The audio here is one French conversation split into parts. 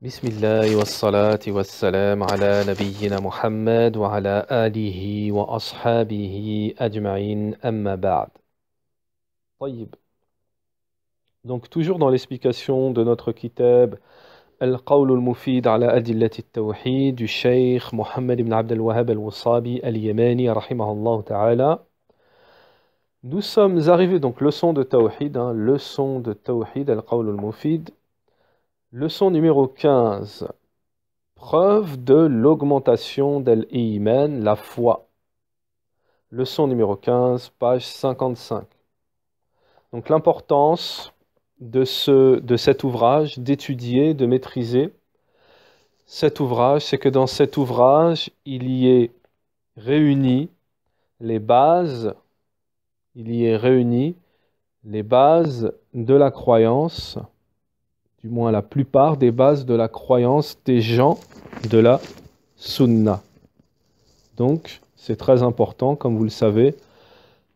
بسم الله والصلاة والسلام على نبينا محمد وعلى آله وأصحابه أجمعين أما بعد. طيب. Donc toujours dans l'explication de notre kitab Al-Qawl al-Mufid ala Adillat al-Tawhid du Cheikh Mohammed ibn Abd al-Wahhab al-Wasabi al-Yamani rahimahullah ta'ala. Nous sommes arrivés donc leçon de Tawhid, leçon de Tawhid Al-Qawl al-Mufid, leçon numéro 15. Preuve de l'augmentation de l'iman, la foi. Leçon numéro 15, page 55. Donc l'importance de cet ouvrage, d'étudier, de maîtriser cet ouvrage, c'est que dans cet ouvrage, il y est réuni les bases, de la croyance, du moins la plupart des bases de la croyance des gens de la Sunna. Donc, c'est très important, comme vous le savez,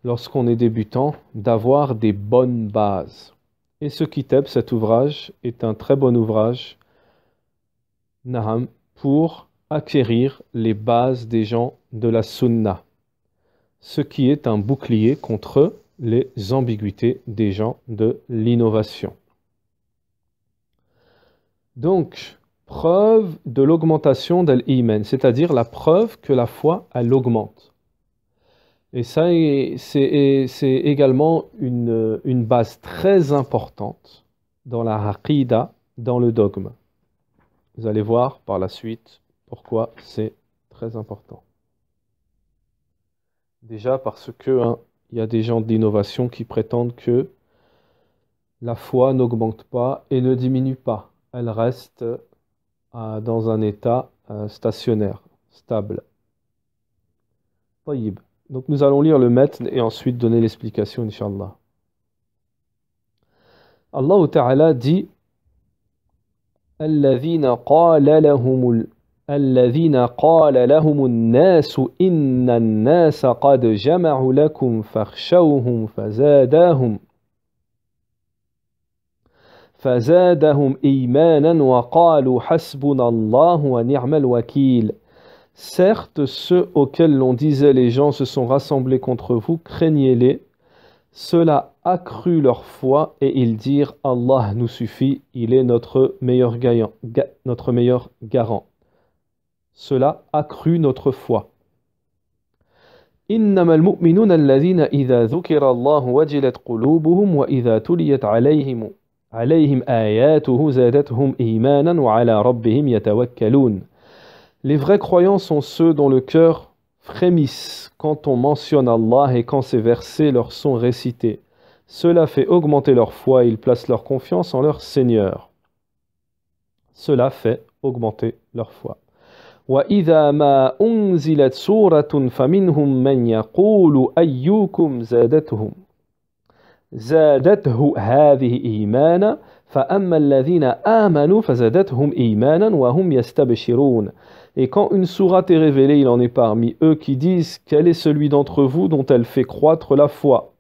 lorsqu'on est débutant, d'avoir des bonnes bases. Et ce kitab, cet ouvrage, est un très bon ouvrage pour acquérir les bases des gens de la Sunna, ce qui est un bouclier contre les ambiguïtés des gens de l'innovation. Donc, preuve de l'augmentation de l'iman, c'est-à-dire la preuve que la foi, elle augmente. Et ça, c'est également une base très importante dans la aqida, dans le dogme. Vous allez voir par la suite pourquoi c'est très important. Déjà parce que il y a des gens d'innovation qui prétendent que la foi n'augmente pas et ne diminue pas. Elle reste dans un état stationnaire, stable. طيب. Donc nous allons lire le matn et ensuite donner l'explication, Inch'Allah. Allah Ta'ala dit الذين قال لهم الناس إن الناس قد جمعوا لكم فاخشوهم فزادهم إيمانا وقالوا حسبنا الله ونعم الوكيل. Certes, ceux auxquels l'on disait les gens se sont rassemblés contre vous, craignez-les. Cela accrut leur foi et ils dirent Allah nous suffit, il est notre meilleur garant. Cela accrut notre foi. إنما المؤمنون الذين إذا ذكر الله وجلت قلوبهم وإذا تليت عليهم آياته زادتهم إيمانا وعلى ربهم يتوكلون. Les vrais croyants sont ceux dont le cœur frémisse quand on mentionne Allah et quand ces versets leur sont récités. Cela fait augmenter leur foi et ils placent leur confiance en leur Seigneur. Cela fait augmenter leur foi. وَإِذَا مَا أُنزِلَتْ سُورَةٌ فَمِنْهُمْ مَنْ يَقُولُ أَيُّكُمْ زادته هذه إيمانا فأما الذين آمنوا فزادتهم إيمانا وهم يستبشرون. Et quand une sourate est révélée, il en est parmi eux qui disent quel est celui d'entre vous dont elle fait croître la foi.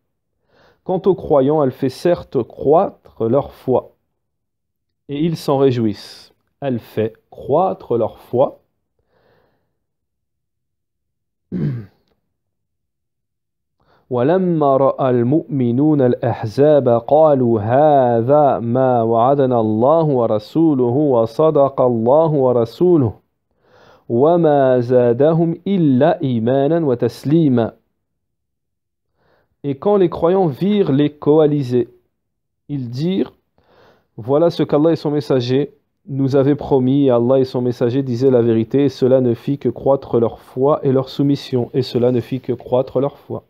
Quant aux croyants, elle fait certes croître leur foi. Et ils s'en réjouissent. Elle fait croître leur foi. ولما رأى المؤمنون الأحزاب قالوا هذا ما وعدنا الله ورسوله وصدق الله ورسوله وما زادهم إلا إيمانا وتسليما. Et quand les croyants virent les coalisés, ils dirent voilà ce qu'Allah et son messager nous avaient promis, et Allah et son messager disaient la vérité, et cela ne fit que croître leur foi et leur soumission, et cela ne fit que croître leur foi.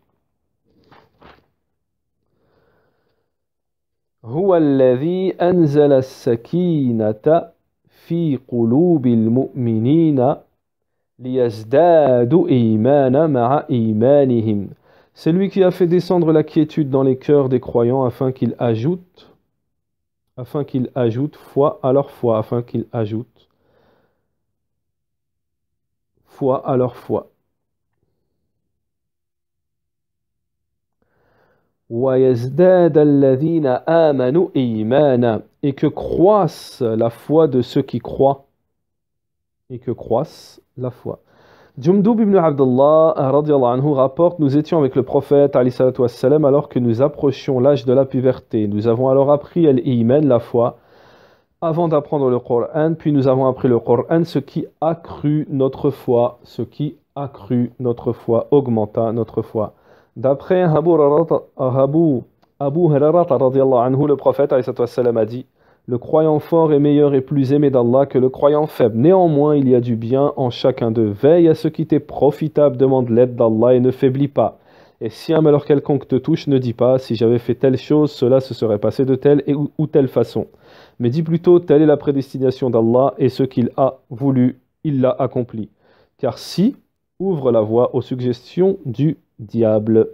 هو الذي أنزل السكينة في قلوب المؤمنين ليزدادوا إيمانا مع إيمانهم. C'est lui qui a fait descendre la quiétude dans les cœurs des croyants afin qu'ils ajoutent foi à leur foi, afin qu'ils ajoutent foi à leur foi. وَيَزْدَادَ الَّذِينَ آمَنُوا إِيمَانًا. et que croisse la foi de ceux qui croient, et que croisse la foi. Jundub ibn Abdullah radiallahu anhu rapporte: nous étions avec le prophète alayhi salatu wassalam, alors que nous approchions l'âge de la puberté. Nous avons alors appris al-Iman, la foi, avant d'apprendre le Coran, puis nous avons appris le Coran, ce qui accrut notre foi, augmenta notre foi. D'après Abu Hurairah radiallahu anhu, le prophète alayhi salatu wassalam a dit: le croyant fort est meilleur et plus aimé d'Allah que le croyant faible. Néanmoins, il y a du bien en chacun d'eux. Veille à ce qui t'est profitable, demande l'aide d'Allah et ne faiblis pas. Et si un malheur quelconque te touche, ne dis pas: si j'avais fait telle chose, cela se serait passé de telle ou telle façon. Mais dis plutôt: telle est la prédestination d'Allah et ce qu'il a voulu, il l'a accompli. Car si ouvre la voie aux suggestions du diable.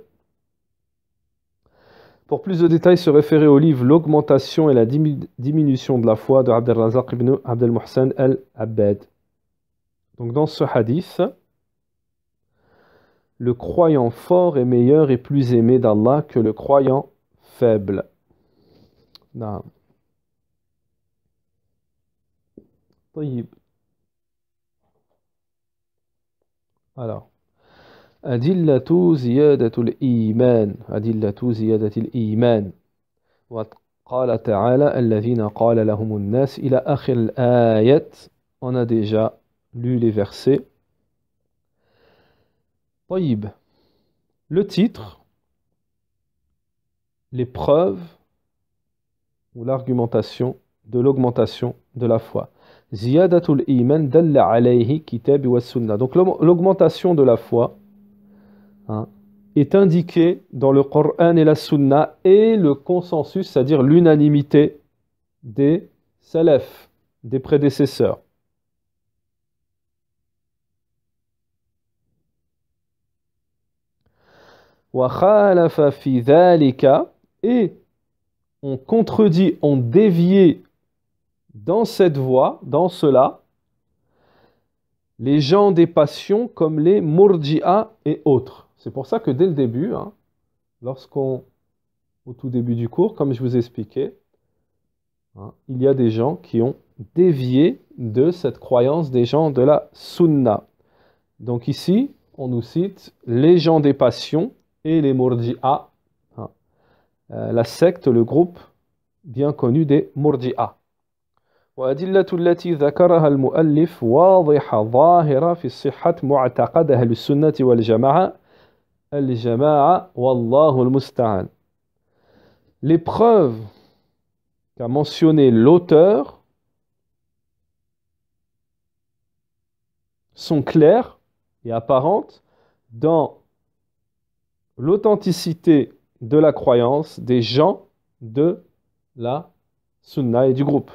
Pour plus de détails, se référer au livre L'augmentation et la diminution de la foi de Abd al-Razaq ibn Abd al-Muhsan al-Abbad. Donc dans ce hadith, le croyant fort est meilleur et plus aimé d'Allah que le croyant faible. Non. طيب. Alors, أدلة زيادة الإيمان، أدلة زيادة الإيمان. وقال تعالى الذين قال لهم الناس إلى آخر الآيات. On a déjà lu les versets. طيب. Le titre, les preuves ou l'argumentation de l'augmentation de la foi. Ziyadatul iman dalla alayhi kitab wa sunnah. Donc l'augmentation de la foi, hein, est indiquée dans le Coran et la Sunna et le consensus, c'est-à-dire l'unanimité des salaf, des prédécesseurs. Wa khalafa fi dhalika, et on contredit, on dévié dans cette voie, dans cela, les gens des passions comme les Murji'a et autres. C'est pour ça que dès le début, hein, au tout début du cours, comme je vous expliquais, hein, il y a des gens qui ont dévié de cette croyance des gens de la Sunna. Donc ici, on nous cite les gens des passions et les Murji'a, hein, la secte, le groupe bien connu des Murji'a. وأدلة التي ذكرها المؤلف واضحة ظاهرة في صحة معتقد أهل السنة والجماعة والله المستعان. Les preuves qu'a mentionné l'auteur sont claires et apparentes dans l'authenticité de la croyance des gens de la Sunna et du groupe.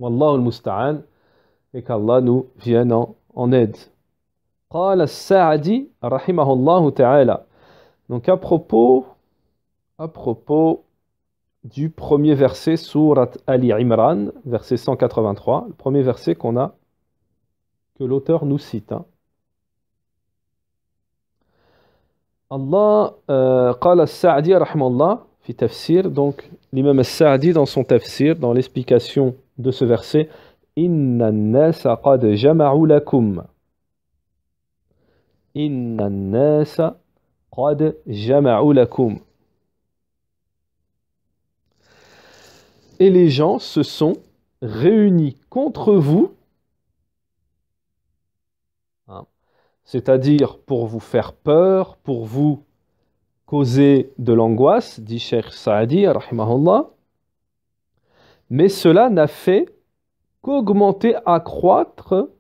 Wallahu al-musta'an, et qu'Allah nous vienne en aide. Qala as-Sa'di rahimahullah ta'ala. Donc à propos du premier verset sourate Ali Imran, verset 183, le premier verset que l'auteur nous cite. Hein. Allah qala as-Sa'di rahimahullah fi tafsir, donc l'imam as-Sa'di dans son tafsir, dans l'explication de ce verset, Inna an-nasa qad jama'u lakum. Inna an-nasa qad jama'u lakum. Et les gens se sont réunis contre vous, hein, c'est-à-dire pour vous faire peur, pour vous causer de l'angoisse, dit Cheikh Saadi, rahimahullah. Mais cela n'a fait qu'augmenter, accroître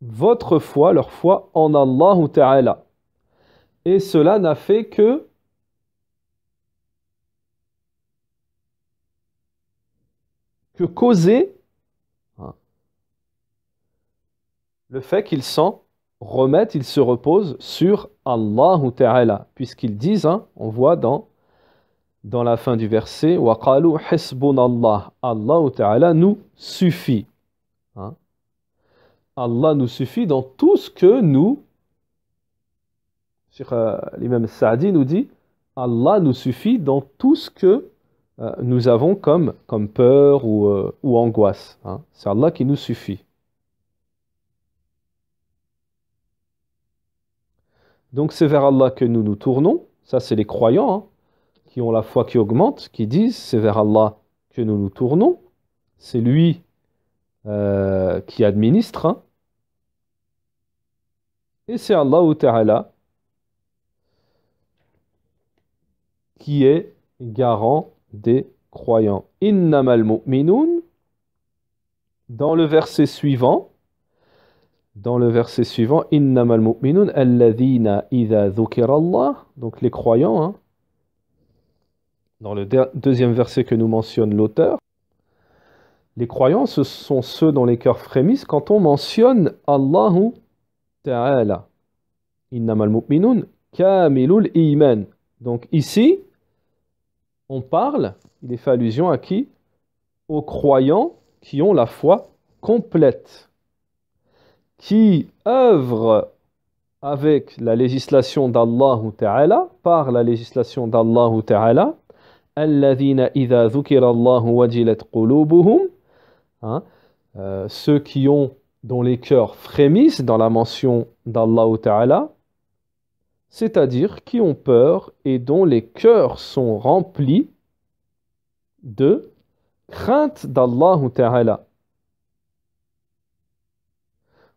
votre foi, leur foi en Allah Ta'ala. Et cela n'a fait que causer, hein, le fait qu'ils s'en remettent, ils se reposent sur Allah Ta'ala. Puisqu'ils disent, hein, on voit dans la fin du verset, وَقَالُوا حِسْبُنَا اللَّهُ. Allah Ta'ala nous suffit. Hein? Allah nous suffit dans tout ce que nous... L'imam Sa'di nous dit, Allah nous suffit dans tout ce que nous avons comme peur ou angoisse. Hein. C'est Allah qui nous suffit. Donc c'est vers Allah que nous nous tournons. Ça, c'est les croyants hein, qui ont la foi qui augmente, qui disent c'est vers Allah que nous nous tournons. C'est lui qui administre. Hein. Et c'est Allah Ta'ala qui est garant des croyants. Innamal mu'minun, dans le verset suivant, Innamal mu'minun alladhina idha dhukira Allah, donc les croyants, hein, dans le deuxième verset que nous mentionne l'auteur, les croyants, ce sont ceux dont les cœurs frémissent quand on mentionne Allahu Ta'ala. Innamal mu'minun kamilul iman. Donc ici, on parle, il est fait allusion à qui? Aux croyants qui ont la foi complète, qui œuvrent avec la législation d'Allah Ta'ala, par la législation d'Allah Ta'ala, alladhina idha dhukira Allahu wajilat qulubuhum, ceux dont les cœurs frémissent dans la mention d'Allah Ta'ala, c'est-à-dire qui ont peur et dont les cœurs sont remplis de crainte d'Allah Ta'ala.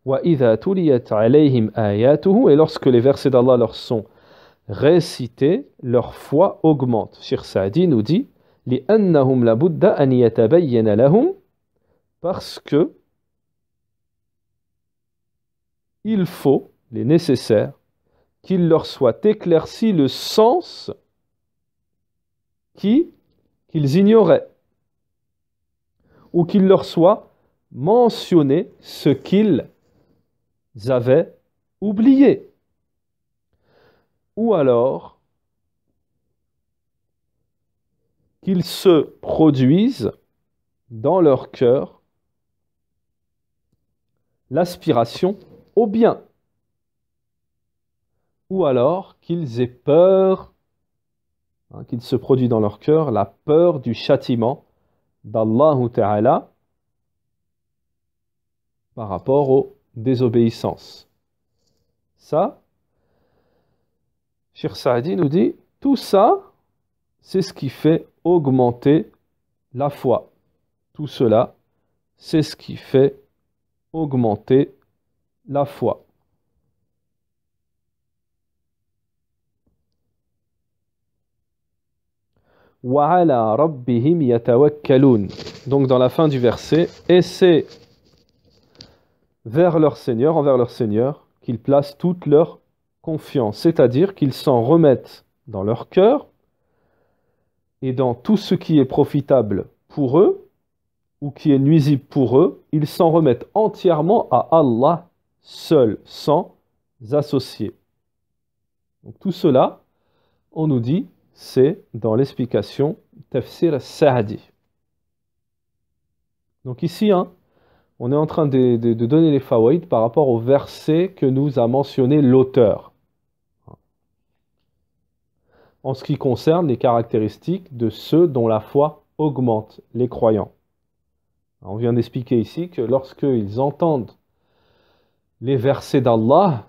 وَإِذَا تُلِيَتْ عَلَيْهِمْ آيَاتُهُ, et lorsque les versets d'Allah leur sont récités, leur foi augmente. Cheikh Saadi nous dit لِأَنَّهُمْ لَبُدَّ أَنْ يَتَبَيَّنَ لَهُمْ, parce que il faut, il est nécessaire, qu'il leur soit éclairci le sens qu'ils ignoraient, ou qu'il leur soit mentionné ce qu'ils avaient oublié, ou alors qu'ils se produisent dans leur cœur l'aspiration au bien, ou alors qu'ils aient peur, qu'il se produit dans leur cœur la peur du châtiment d'Allah Ta'ala par rapport aux désobéissances. Ça, Cheikh Saadi nous dit, tout ça, c'est ce qui fait augmenter la foi. Tout cela, c'est ce qui fait augmenter la foi. وَعَلَى رَبِّهِمْ يَتَوَكَّلُونَ. Donc dans la fin du verset, et c'est envers leur Seigneur, qu'ils placent toute leur confiance, c'est-à-dire qu'ils s'en remettent dans leur cœur et dans tout ce qui est profitable pour eux ou qui est nuisible pour eux, ils s'en remettent entièrement à Allah seul, sans associer. Donc tout cela, on nous dit, c'est dans l'explication Tafsir Sa'di. Donc ici, on est en train de donner les fawaïd par rapport au verset que nous a mentionné l'auteur. En ce qui concerne les caractéristiques de ceux dont la foi augmente, les croyants. On vient d'expliquer ici que lorsqu'ils entendent les versets d'Allah,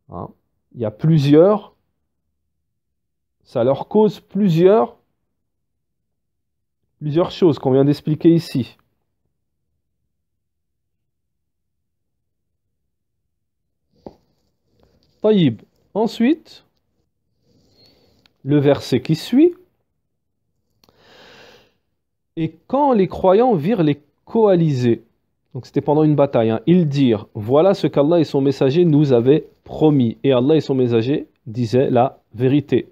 il y a ça leur cause plusieurs choses qu'on vient d'expliquer ici. Taïb. Ensuite, le verset qui suit. Et quand les croyants virent les coalisés, donc c'était pendant une bataille, ils dirent, voilà ce qu'Allah et son messager nous avaient promis. Et Allah et son messager disaient la vérité.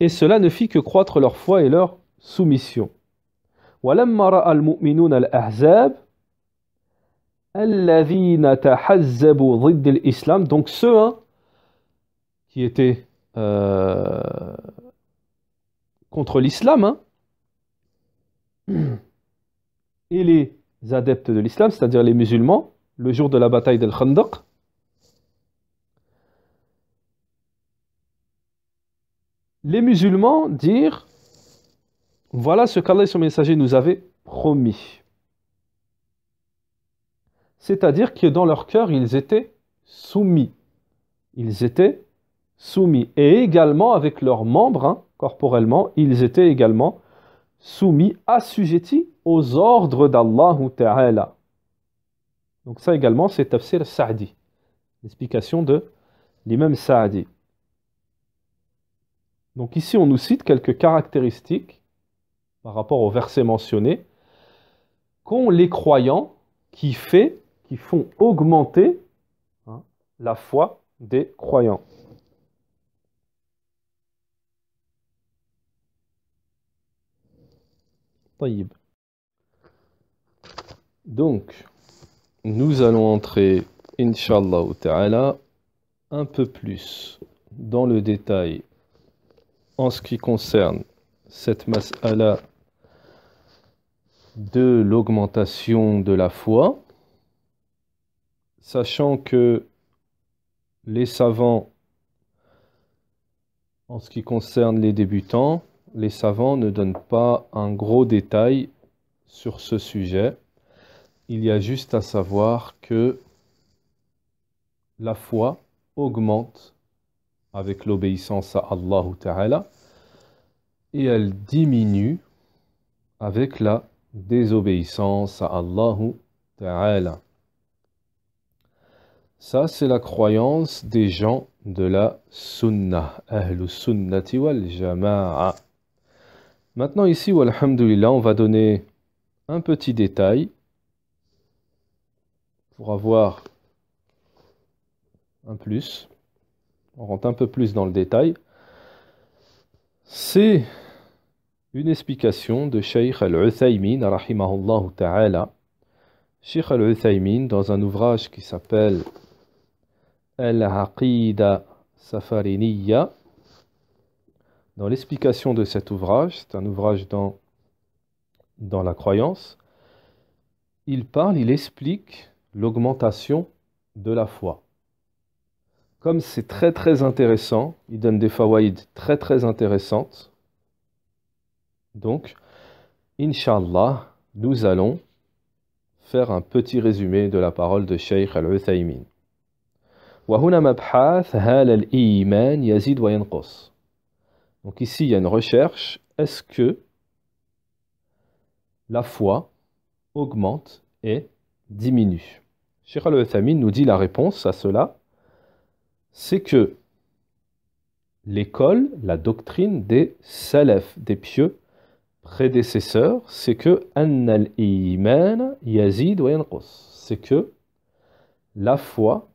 Et cela ne fit que croître leur foi et leur soumission. وَلَمَّا رَأَى الْمُؤْمِنُونَ الْأَحْزَابَ الَّذِينَ تَحَزَّبُوا ضِدَّ الْإِسْلَامِ, donc ceux qui étaient contre l'islam, et les adeptes de l'islam, c'est-à-dire les musulmans, le jour de la bataille d'Al-Khandaq, les musulmans dirent, Voilà ce qu'Allah et son messager nous avaient promis. C'est-à-dire que dans leur cœur, ils étaient soumis. Ils étaient soumis. Et également avec leurs membres, hein, corporellement, ils étaient également soumis, assujettis aux ordres d'Allah Ta'ala. Donc ça également, c'est Tafsir Sa'di, l'explication de l'imam Sa'di. Donc ici, on nous cite quelques caractéristiques par rapport au verset mentionné qu'ont les croyants qui font augmenter, hein, la foi des croyants. طيب. Donc, nous allons entrer, Inch'Allah Ta'ala, un peu plus dans le détail en ce qui concerne cette mas'ala de l'augmentation de la foi, sachant que les savants, en ce qui concerne les débutants, les savants ne donnent pas un gros détail sur ce sujet. Il y a juste à savoir que la foi augmente avec l'obéissance à Allah Ta'ala et elle diminue avec la désobéissance à Allah Ta'ala. Ça, c'est la croyance des gens de la Sunnah, Ahlus Sunnati wal Jama'a. Maintenant ici, walhamdulillah, on va donner un petit détail pour avoir un plus. On rentre un peu plus dans le détail. C'est une explication de Cheikh Al-Uthaymin, rahimahullah ta'ala. Cheikh Al-Uthaymin, dans un ouvrage qui s'appelle Al-Aqida Safariniya, dans l'explication de cet ouvrage, c'est un ouvrage dans la croyance, il explique l'augmentation de la foi. Comme c'est très très intéressant, il donne des fawaïd très très intéressantes. Donc, Inch'Allah, nous allons faire un petit résumé de la parole de Cheikh Al-Uthaymin. وهنا مبحث هل الإيمان يزيد وينقص. Donc ici, il y a une recherche. Est-ce que la foi augmente et diminue? Cheikh Al-Uthaymin nous dit la réponse à cela, c'est que l'école, la doctrine des salaf, des pieux prédécesseurs, c'est que أن الإيمان يزيد وينقص. C'est que la foi,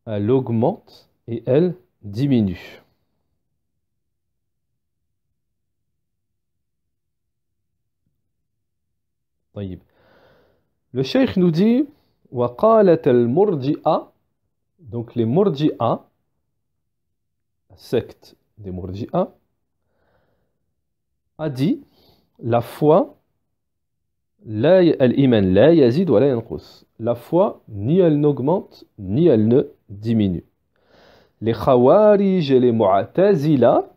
elle augmente et elle diminue. طيب. Le cheikh nous dit وقالت المرجئة, donc les murji'a, la secte des murji'a, a dit la foi, al-iman la yazid wa la yanqus. La foi, ni elle n'augmente, ni elle ne diminue. Les khawarij et les mu'tazila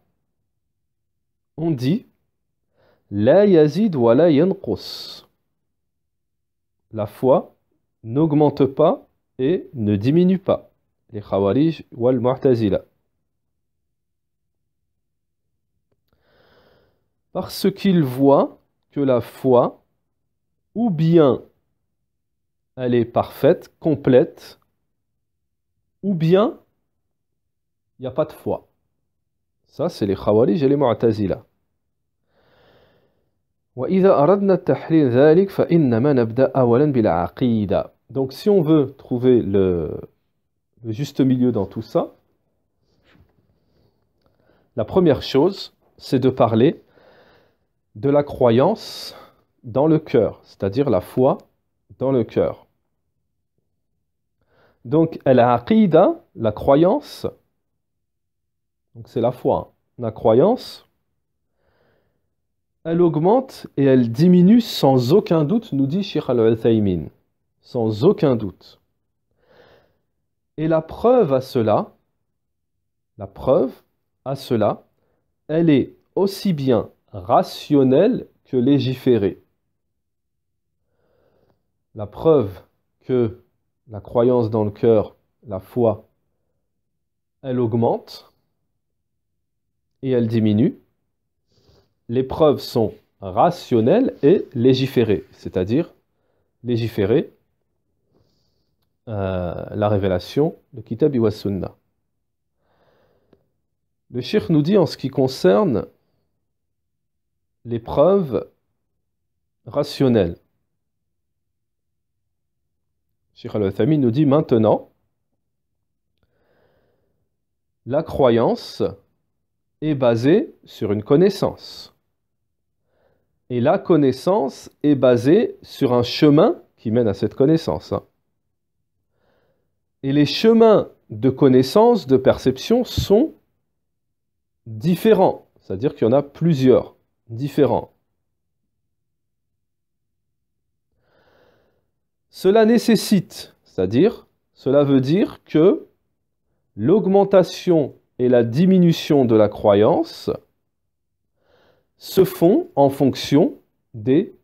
ont dit la yazid wa la yanqus. La foi n'augmente pas et ne diminue pas. Les khawarij wal mu'tazila. Parce qu'ils voient que la foi, ou bien elle est parfaite, complète, ou bien il n'y a pas de foi. Ça, c'est les Khawarij et les Mu'tazila. وإذا أردنا التحليل ذلك فإنما نبدأ أولا بالعقيدة. Donc, si on veut trouver le juste milieu dans tout ça, la première chose, c'est de parler de la croyance dans le cœur, c'est-à-dire la foi dans le cœur. Donc, al-aqida, la croyance, donc c'est la foi, la croyance, elle augmente et elle diminue sans aucun doute, nous dit Cheikh Al-Uthaymin, sans aucun doute. Et la preuve à cela, elle est aussi bien rationnelle que légiférer. La preuve que la croyance dans le cœur, la foi, elle augmente et elle diminue. Les preuves sont rationnelles et légiférées, c'est-à-dire légiférer la révélation, le Kitab wa Sunnah. Le Cheikh nous dit en ce qui concerne les preuves rationnelles. Cheikh Al-Uthaymin nous dit maintenant, la croyance est basée sur une connaissance. Et la connaissance est basée sur un chemin qui mène à cette connaissance. Et les chemins de connaissance, de perception sont différents. C'est-à-dire qu'il y en a plusieurs, différents. Cela nécessite, c'est-à-dire, cela veut dire que l'augmentation et la diminution de la croyance se font en fonction des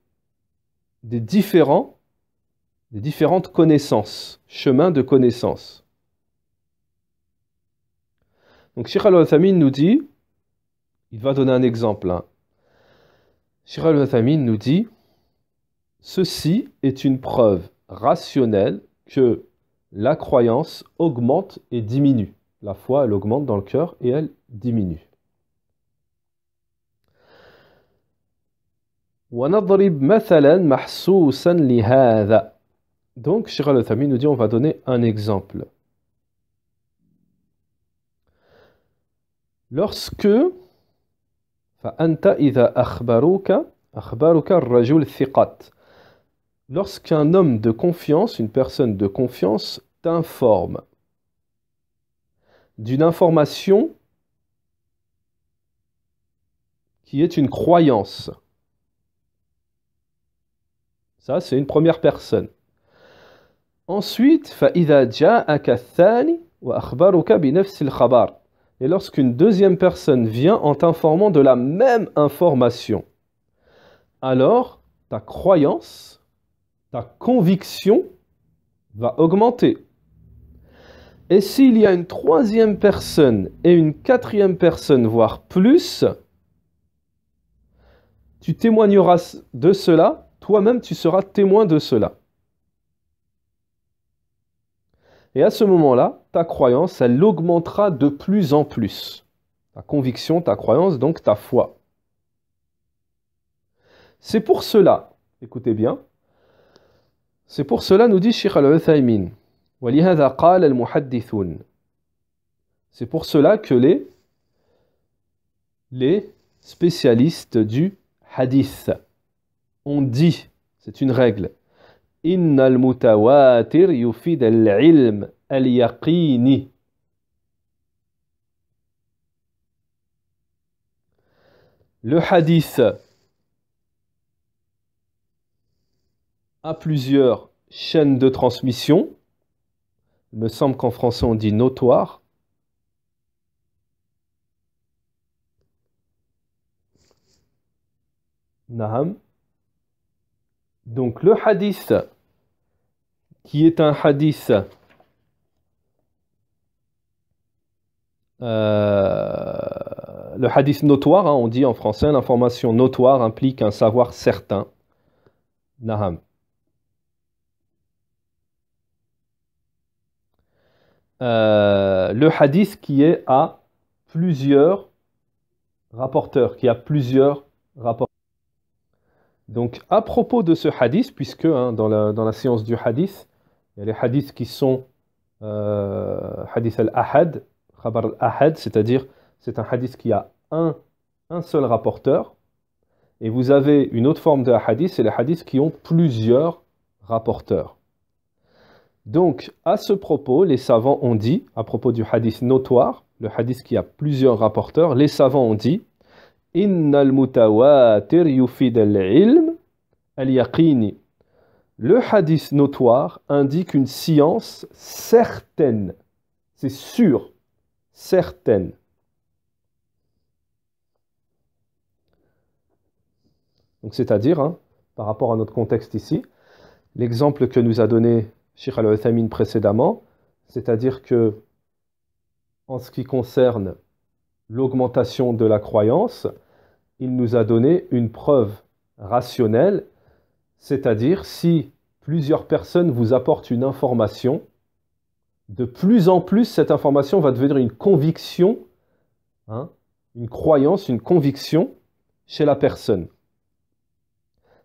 différentes connaissances, chemins de connaissance. Donc Cheikh Al-Uthaymin nous dit, il va donner un exemple. Cheikh Al-Uthaymin nous dit, ceci est une preuve rationnelle que la croyance augmente et diminue. La foi, elle augmente dans le cœur et elle diminue. وَنَضْرِبْ مَثَلًا مَحْسُوسًا لِهَذَا. Donc, Cheikh Al-Uthaymin nous dit, on va donner un exemple. Lorsque فَأَنْتَ إِذَا أَخْبَرُكَ الرَّجُلِ الثِّقَاتِ. Lorsqu'un homme de confiance, une personne de confiance, t'informe d'une information qui est une croyance. Ça, c'est une première personne. Ensuite, فَإِذَا جَاءَكَ الثَّانِي وَأَخْبَرُكَ بِنَفْسِ الْخَبَرِ. Et lorsqu'une deuxième personne vient en t'informant de la même information, alors ta croyance, ta conviction va augmenter. Et s'il y a une troisième personne et une quatrième personne, voire plus, tu témoigneras de cela, toi-même tu seras témoin de cela. Et à ce moment-là, ta croyance, elle augmentera de plus en plus. Ta conviction, ta croyance, donc ta foi. C'est pour cela, écoutez bien, c'est pour cela, nous dit Cheikh Al-Uthaymin, وَلِهَذَا قَالَ الْمُحَدِّثُونَ. C'est pour cela que les spécialistes du hadith ont dit, c'est une règle, إِنَّ الْمُتَوَاتِرْ يُفِيدَ الْعِلْمَ الْيَقِينِ. Le hadith a plusieurs chaînes de transmission. Il me semble qu'en français on dit notoire. Naham. Donc le hadith qui est un hadith le hadith notoire, hein, on dit en français, l'information notoire implique un savoir certain. Naham. Le hadith qui est à plusieurs rapporteurs, qui a plusieurs rapporteurs. Donc à propos de ce hadith, puisque dans la science du hadith, il y a les hadiths qui sont hadith al-ahad, khabar al-ahad, c'est-à-dire c'est un hadith qui a un seul rapporteur, et vous avez une autre forme de hadith, c'est les hadiths qui ont plusieurs rapporteurs. Donc, à ce propos, les savants ont dit, à propos du hadith notoire, le hadith qui a plusieurs rapporteurs, les savants ont dit Innal mutawatir yufid al-ilm al-yaqini. Le hadith notoire indique une science certaine. C'est sûr, certaine. Donc Donc c'est-à-dire, hein, par rapport à notre contexte ici, l'exemple que nous a donné Cheikh Al-Uthaymin précédemment, c'est-à-dire que en ce qui concerne l'augmentation de la croyance, il nous a donné une preuve rationnelle, c'est-à-dire si plusieurs personnes vous apportent une information, de plus en plus cette information va devenir une conviction, hein, une croyance, une conviction chez la personne.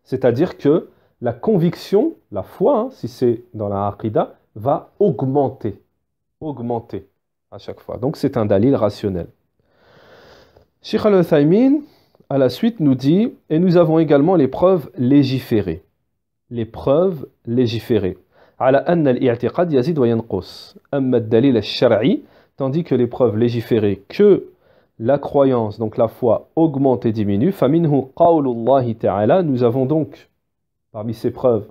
C'est-à-dire que la conviction, la foi, hein, si c'est dans la Aqidah, va augmenter à chaque fois. Donc c'est un dalil rationnel. Cheikh Al-Uthaymin, à la suite, nous dit, et nous avons également les preuves légiférées. Les preuves légiférées. على أن الاعتقاد يزيد وينقص. أما الدليل الشرعي, tandis que les preuves légiférées que la croyance, donc la foi, augmente et diminue. فمنه قول الله تعالى, nous avons donc parmi ces preuves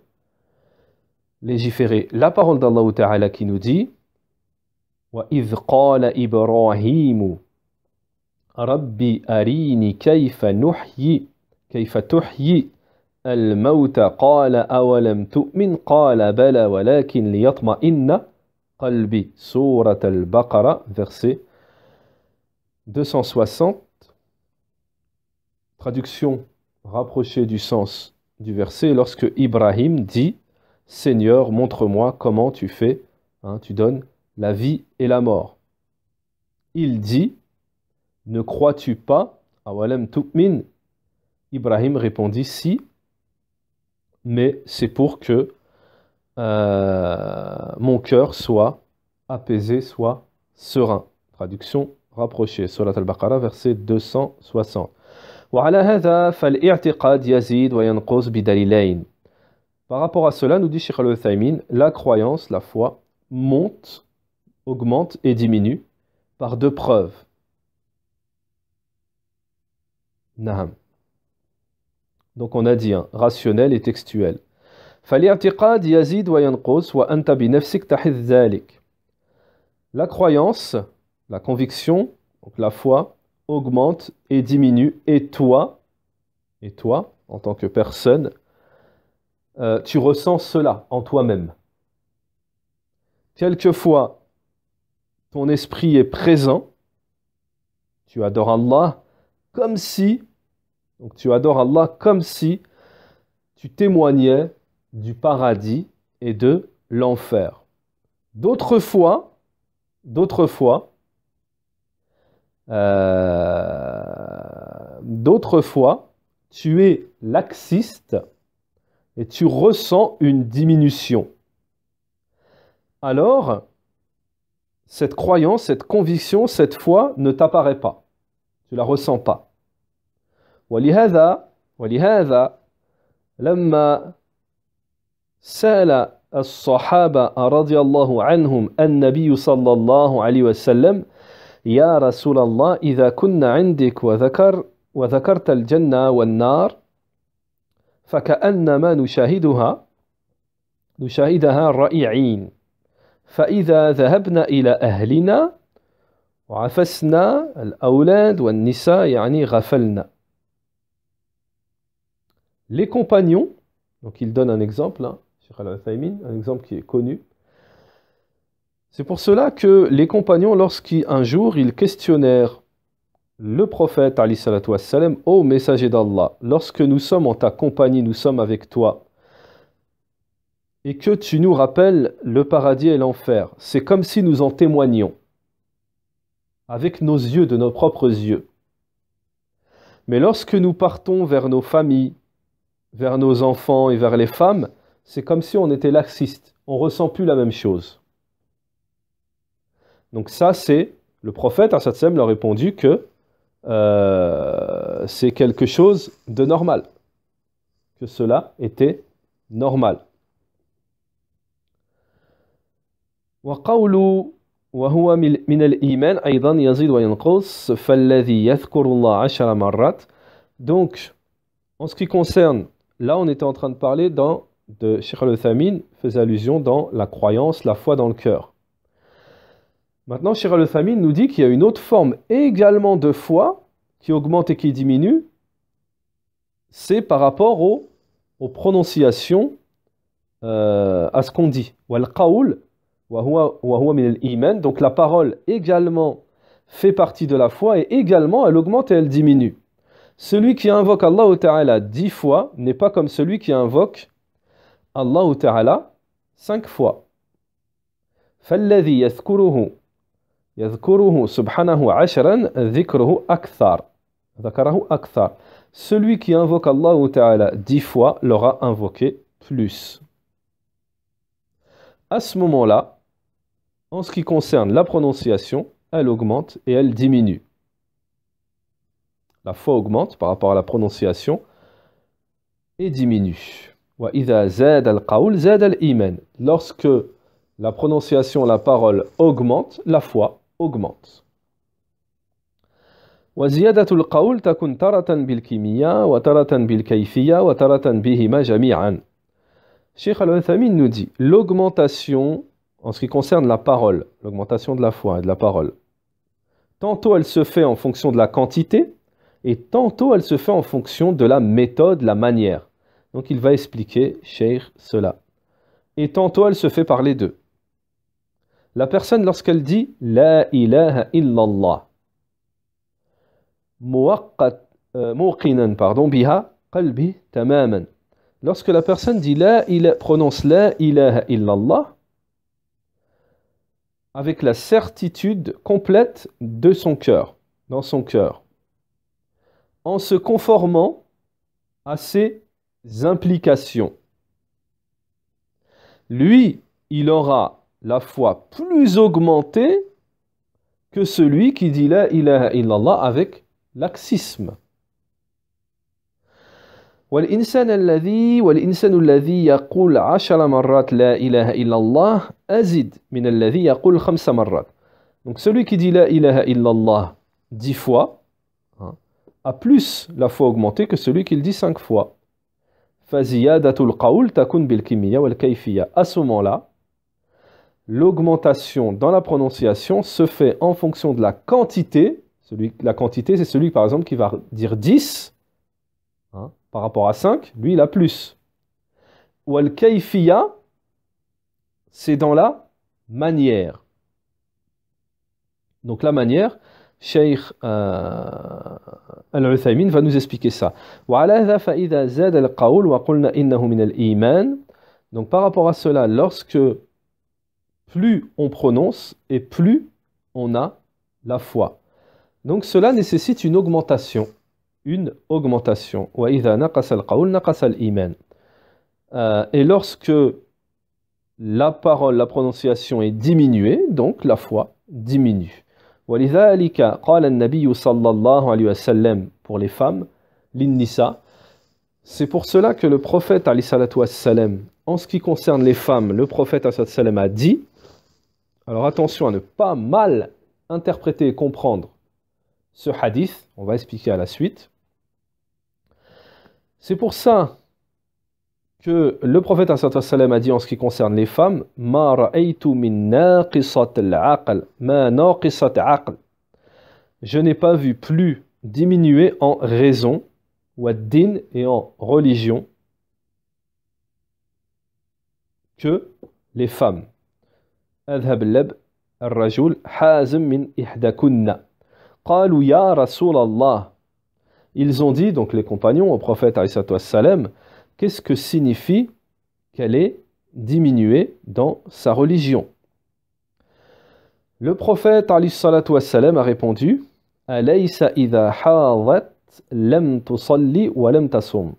légiférées la parole d'Allah Ta'ala qui nous dit وَإِذْ قَالَ إِبْرَاهِيمُ رَبِّ أَرِينِ كيف تحيي الموت قال أولم تؤمن قال بلى ولكن ليطمئن قلبي سورة البقرة verset 260. Traduction rapprochée du sens du verset, lorsque Ibrahim dit Seigneur, montre-moi comment tu fais, hein, tu donnes la vie et la mort. Il dit ne crois-tu pas? Awalam tu'min. Ibrahim répondit si, mais c'est pour que mon cœur soit apaisé, soit serein. Traduction rapprochée. Surat al-Baqarah, verset 260. وعلى هذا فالاعتقاد يزيد وينقص بدليلين. Par rapport à cela, nous dit Cheikh Al-Uthaymin, la croyance, la foi, monte, augmente et diminue par deux preuves. Naham. Donc on a dit rationnel et textuel. فالاعتقاد يزيد وينقص وأنت بنفسك تحث ذلك. La croyance, la conviction, donc la foi, augmente et diminue. Et toi, en tant que personne, tu ressens cela en toi-même. Quelquefois, ton esprit est présent, tu adores Allah comme si, donc tu adores Allah comme si tu témoignais du paradis et de l'enfer. D'autres fois, tu es laxiste et tu ressens une diminution. Alors, cette croyance, cette conviction, cette foi ne t'apparaît pas. Tu la ressens pas. ولهذا لما سأل الصحابة رضي الله عنهم النبي صلى الله عليه وسلم يا رسول الله إذا كنا عندك وذكرت الجنة والنار فكأنما نشاهدها رائعين فإذا ذهبنا إلى أهلنا وعفسنا الأولاد والنساء يعني غفلنا. Les compagnons, donc il donne un exemple, hein, Cheikh Al-Uthaymin, un exemple qui est connu. C'est pour cela que les compagnons, lorsqu'un jour ils questionnèrent le prophète, alayhi salatu wassalam, ô messager d'Allah, lorsque nous sommes en ta compagnie, nous sommes avec toi, et que tu nous rappelles le paradis et l'enfer, c'est comme si nous en témoignions, avec nos yeux, de nos propres yeux. Mais lorsque nous partons vers nos familles, vers nos enfants et vers les femmes, c'est comme si on était laxiste, on ne ressent plus la même chose. Donc ça, c'est, le prophète, sallam, leur a répondu que c'est quelque chose de normal, que cela était normal. وقول وهو من الإيمان أيضا يزيد وينقص فالذي يذكر الله 10 مرات. Donc, en ce qui concerne, là on était en train de parler de Cheikh Al-Uthaymin faisait allusion dans la croyance, la foi dans le cœur. Maintenant, Cheikh Al-Uthaymin nous dit qu'il y a une autre forme également de foi qui augmente et qui diminue. c'est par rapport aux prononciations, à ce qu'on dit. Wal qawl wa huwa min al-iman. Donc la parole également fait partie de la foi et également elle augmente et elle diminue. Celui qui invoque Allah Ta'ala 10 fois n'est pas comme celui qui invoque Allah Ta'ala 5 fois. فالذي يذكره سبحانه عشرا ذكره أكثر. Celui qui invoque Allah Ta'ala 10 fois l'aura invoqué plus. À ce moment-là, en ce qui concerne la prononciation, elle augmente et elle diminue. La foi augmente par rapport à la prononciation et diminue. وَإِذَا زَادَ الْقَوْلِ زَادَ الْإِيمَانِ. Lorsque la prononciation, la parole augmente, la foi augmente. وزيادة القول تكون تارة بالكمية وتارة بالكيفية وتارة بهما جميعا. Cheikh Al-Uthaymin nous dit l'augmentation en ce qui concerne la parole, l'augmentation de la foi et de la parole, tantôt elle se fait en fonction de la quantité et tantôt elle se fait en fonction de la méthode, la manière. Donc il va expliquer, Cheikh, cela. Et tantôt elle se fait par les deux. La personne lorsqu'elle dit La ilaha illallah موقنا biha qalbi tamaman. Lorsque la personne dit prononce la ilaha illallah avec la certitude complète de son cœur, dans son cœur, en se conformant à ses implications, lui, il aura la foi plus augmentée que celui qui dit la ilaha illallah avec laxisme. والإنسان الذي يقول 10 مرات لا إله إلا الله أزيد من الذي يقول 5 مرات. Donc celui qui dit la ilaha illallah 10 fois a plus la foi augmentée que celui qui le dit 5 fois. فزيادة القول تكون بالكمية والكيفية. À ce moment-là, l'augmentation dans la prononciation se fait en fonction de la quantité. La quantité, c'est celui par exemple qui va dire 10 par rapport à 5, lui il a plus. Ou al-kayfiya, c'est dans la manière. Donc la manière, Cheikh Al-Uthaymin va nous expliquer ça. Donc par rapport à cela, lorsque plus on prononce et plus on a la foi. Donc cela nécessite une augmentation. Une augmentation. Et lorsque la parole, la prononciation est diminuée, donc la foi diminue. ولذلك قال النبي صلى الله عليه وسلم pour les femmes, للنساء. C'est pour cela que le prophète عليه الصلاة والسلام, en ce qui concerne les femmes, le prophète عليه الصلاة والسلام a dit, alors attention à ne pas mal interpréter et comprendre ce hadith, on va expliquer à la suite. C'est pour ça que le prophète a dit en ce qui concerne les femmes, Ma ra'aytu min naqisat al-aql, ma naqisat aql. Je n'ai pas vu plus diminuer en raison, ou ad-din, et en religion, que les femmes. Adhab lab al-rajul hazim min ihdakunna. Qalu ya Rasulallah. Ils ont dit, donc les compagnons, au prophète ﷺ, qu'est-ce que signifie qu'elle est diminuée dans sa religion? Le prophète ﷺ a répondu, Alaysa idha hadat lam tusalli wa lam tasum.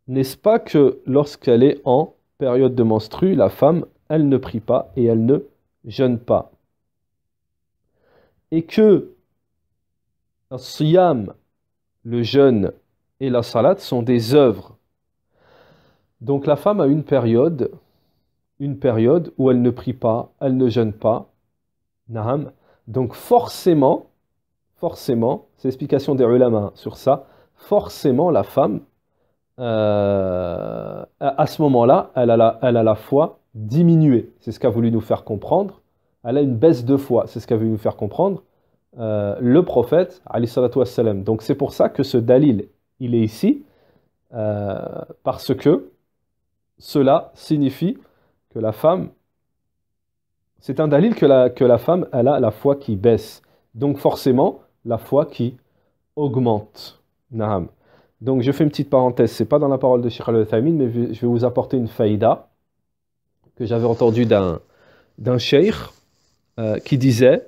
N'est-ce pas que lorsqu'elle est en période de menstru, la femme, elle ne prie pas et elle ne jeûne pas? Et que siyam, le jeûne et la salat sont des œuvres. Donc la femme a une période où elle ne prie pas, elle ne jeûne pas. Naham. Donc forcément, c'est l'explication des ulama sur ça, forcément la femme, à ce moment-là, elle a la foi diminuée. C'est ce qu'a voulu nous faire comprendre. Elle a une baisse de foi, c'est ce qu'a voulu nous faire comprendre le prophète, alayhi salatu wassalam. Donc c'est pour ça que ce dalil, il est ici, parce que cela signifie que la femme, c'est un dalil que la femme, elle a la foi qui baisse. Donc forcément, la foi qui augmente. Naam. Donc je fais une petite parenthèse, c'est pas dans la parole de Cheikh Al-Uthaymin, mais je vais vous apporter une faïda que j'avais entendue d'un cheikh qui disait,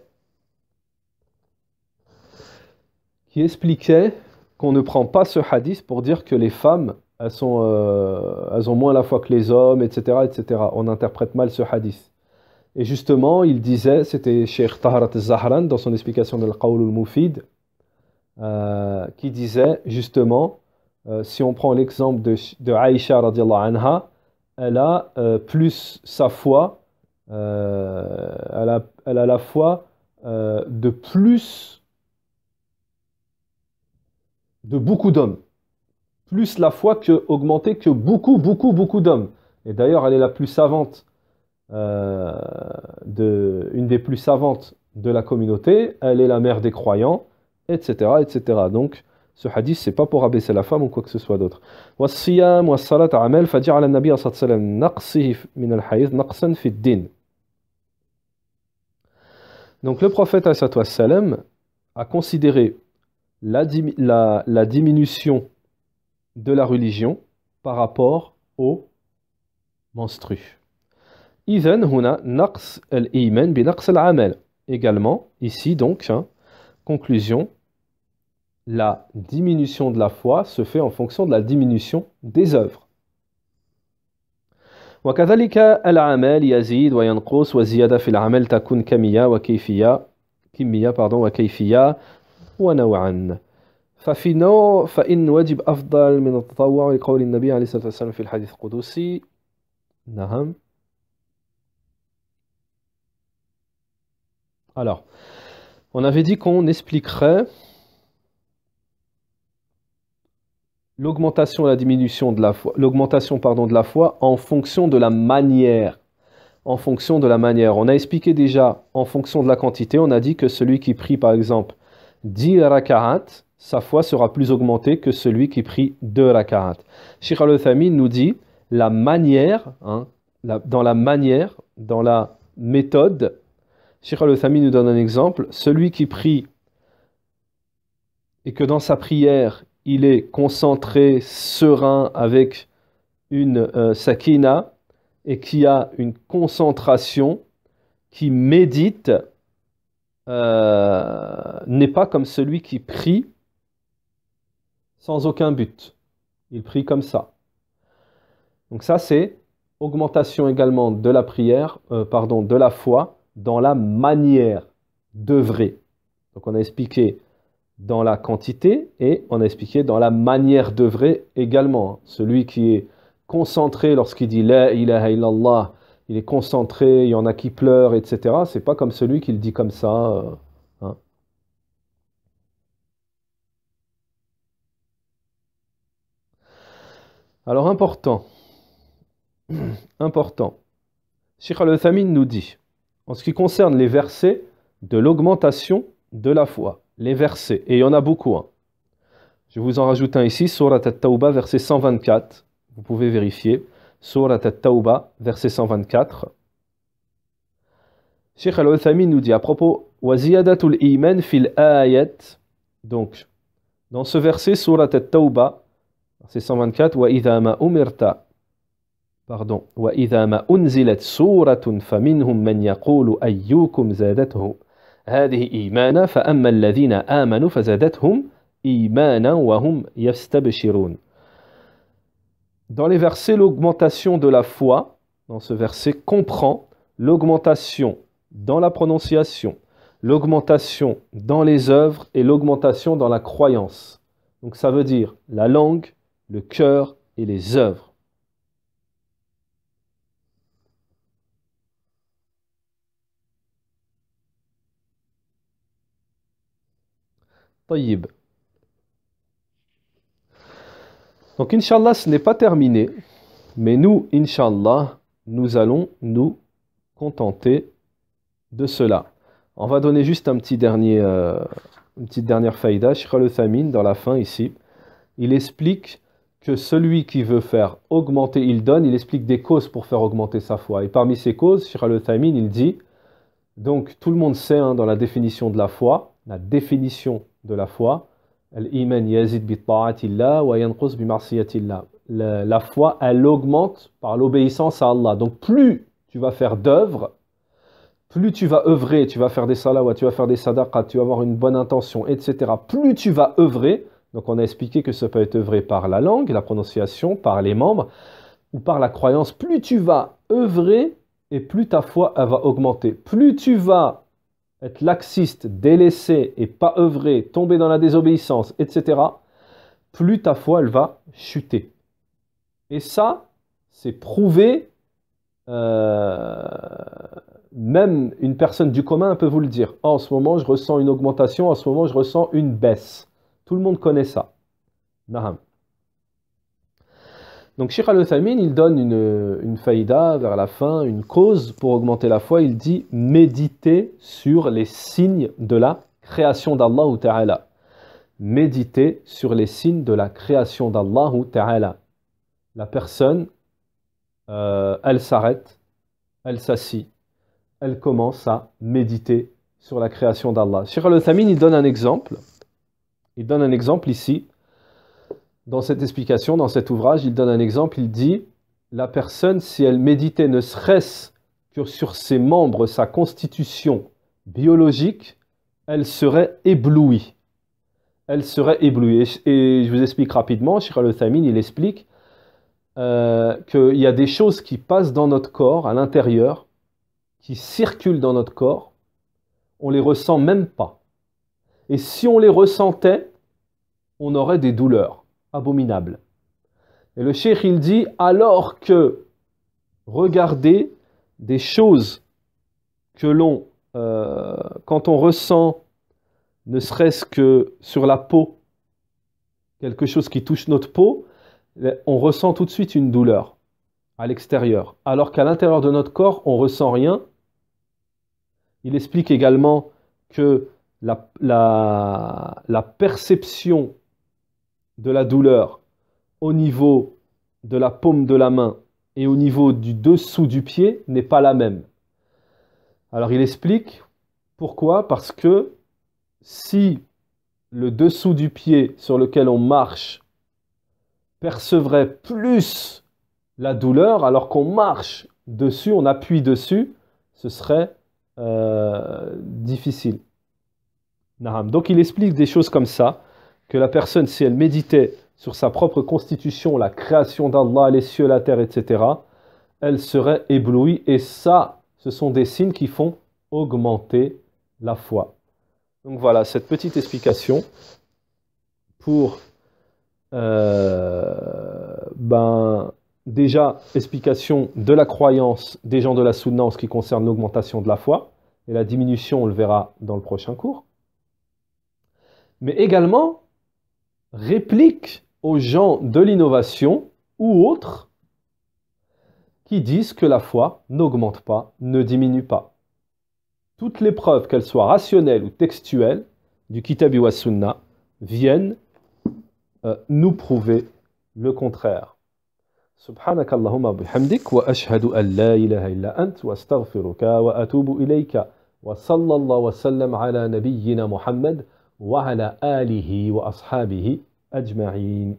qui expliquait qu'on ne prend pas ce hadith pour dire que les femmes, elles ont moins la foi que les hommes, etc., etc. On interprète mal ce hadith. Et justement, il disait, c'était Cheikh Taharat al-Zahran dans son explication de Al-Qawl al-Mufid, qui disait justement, si on prend l'exemple de Aïcha radiallahu anha, elle a plus sa foi, elle a la foi de plus de beaucoup d'hommes. Plus la foi que augmentée que beaucoup, beaucoup, beaucoup d'hommes. Et d'ailleurs, elle est la plus savante, une des plus savantes de la communauté. Elle est la mère des croyants, etc., etc. Donc, ce hadith, c'est pas pour abaisser la femme ou quoi que ce soit d'autre. والصيام والصلاة عمل فجعل النبي صلى الله عليه وسلم نقصه من الحيض نقصا في الدين. Donc, le prophète a considéré la diminution de la religion par rapport au menstru. إذن هنا نقص الإيمان بنقص العمل. Également, ici donc, conclusion, la diminution de la foi se fait en fonction de la diminution des œuvres. وكذلك العمل يزيد وينقص والزيادة في العمل تكون كمية وكيفية ونوعا. فإن واجب أفضل من التطوع لقول النبي عليه الصلاة والسلام في الحديث القدسي. نعم. Alors, on avait dit qu'on expliquerait l'augmentation et la diminution de la foi, l'augmentation de la foi en fonction de la manière. En fonction de la manière. On a expliqué déjà en fonction de la quantité, on a dit que celui qui prie par exemple 10 raka'at, sa foi sera plus augmentée que celui qui prie 2 raka'at. Cheikh Al-Uthaymin nous dit la manière, dans la manière, dans la méthode. Cheikh Al-Uthaymin nous donne un exemple. Celui qui prie et que dans sa prière, il est concentré, serein, avec une sakina et qui a une concentration, qui médite, n'est pas comme celui qui prie sans aucun but. Il prie comme ça. Donc ça, c'est augmentation également de la prière, de la foi, dans la manière d'œuvrer. Donc on a expliqué dans la quantité et on a expliqué dans la manière d'œuvrer également. Celui qui est concentré lorsqu'il dit La ilaha illallah, il est concentré, il y en a qui pleurent, etc. C'est pas comme celui qui le dit comme ça. Alors important, Cheikh Al-Uthaymin nous dit, en ce qui concerne les versets de l'augmentation de la foi, les versets, et il y en a beaucoup. Je vous en rajoute un ici, Surat At-Tawbah, verset 124. Vous pouvez vérifier. Surat At-Tawbah, verset 124. Cheikh Al-Uthaymin nous dit à propos, Waziyadatul iman fil ayat. Donc, dans ce verset, Surat At-Tawbah, verset 124, Wa idha ma umirta. Pardon. وَإِذَا مَا أُنزِلَتْ سُورَةٌ فَمِنْهُمْ مَنْ يَقُولُ أَيُّكُمْ زَادَتْهُ هَذِهِ إِيمَانًا فَأَمَّا الَّذِينَ آمَنُوا فَزَادَتْهُمْ إِيمَانًا وَهُمْ يَسْتَبْشِرُونَ. Dans les versets, l'augmentation de la foi, dans ce verset, comprend l'augmentation dans la prononciation, l'augmentation dans les œuvres et l'augmentation dans la croyance. Donc ça veut dire la langue, le cœur et les œuvres. طيب. Donc, Inch'Allah, ce n'est pas terminé, mais nous, Inch'Allah, nous allons nous contenter de cela. On va donner juste une petite dernière faïda. Cheikh Al-Uthaymin, dans la fin ici, il explique que celui qui veut faire augmenter, il donne, il explique des causes pour faire augmenter sa foi. Et parmi ces causes, Cheikh Al-Uthaymin, il dit, donc tout le monde sait dans la définition de la foi, Al-Iman yazid bi ta'atillah wa yanqus bi ma'siyatillah. La foi, elle augmente par l'obéissance à Allah. Donc plus tu vas faire d'œuvres, plus tu vas œuvrer, tu vas faire des salawats, tu vas faire des sadaqat, tu vas avoir une bonne intention, etc. Plus tu vas œuvrer, donc on a expliqué que ça peut être œuvré par la langue, la prononciation, par les membres, ou par la croyance. Plus tu vas œuvrer, et plus ta foi elle va augmenter. Plus tu vas être laxiste, délaissé, et pas œuvrer, tomber dans la désobéissance, etc., plus ta foi elle va chuter. Et ça, c'est prouvé. Même une personne du commun peut vous le dire. En ce moment, je ressens une augmentation, en ce moment, je ressens une baisse. Tout le monde connaît ça. Naham. Donc, Cheikh Al-Uthaymin, il donne une faïda vers la fin, une cause pour augmenter la foi. Il dit méditer sur les signes de la création d'Allah Ta'ala. Méditer sur les signes de la création d'Allah Ta'ala. La personne, elle s'arrête, elle s'assit, elle commence à méditer sur la création d'Allah. Cheikh Al-Uthaymin, il donne un exemple. Il donne un exemple ici. Dans cette explication, dans cet ouvrage, il donne un exemple. Il dit, la personne, si elle méditait ne serait-ce que sur ses membres, sa constitution biologique, elle serait éblouie. Elle serait éblouie. Et je vous explique rapidement, Cheikh Al-Uthaymin, il explique qu'il y a des choses qui passent dans notre corps, à l'intérieur, qui circulent dans notre corps, on ne les ressent même pas. Et si on les ressentait, on aurait des douleurs abominables. Et le cheikh, il dit, alors que regardez des choses que l'on, quand on ressent, ne serait-ce que sur la peau, quelque chose qui touche notre peau, on ressent tout de suite une douleur à l'extérieur. Alors qu'à l'intérieur de notre corps, on ne ressent rien. Il explique également que la perception de la douleur au niveau de la paume de la main et au niveau du dessous du pied n'est pas la même. Alors il explique pourquoi, parce que si le dessous du pied sur lequel on marche percevrait plus la douleur, alors qu'on marche dessus, on appuie dessus, ce serait difficile. Donc il explique des choses comme ça, que la personne, si elle méditait sur sa propre constitution, la création d'Allah, les cieux, la terre, etc., elle serait éblouie. Et ça, ce sont des signes qui font augmenter la foi. Donc voilà, cette petite explication pour déjà, explication de la croyance des gens de la Sunna en ce qui concerne l'augmentation de la foi. Et la diminution, on le verra dans le prochain cours. Mais également, réplique aux gens de l'innovation ou autres qui disent que la foi n'augmente pas, ne diminue pas. Toutes les preuves, qu'elles soient rationnelles ou textuelles, du Kitabi wa Sunna, viennent nous prouver le contraire. سبحانك اللهم بحمدك وأشهد أن لا إله إلا أنت وأستغفرك وأتوب إليك وصلى الله وسلم على نبينا محمد وعلى آله وأصحابه أجمعين.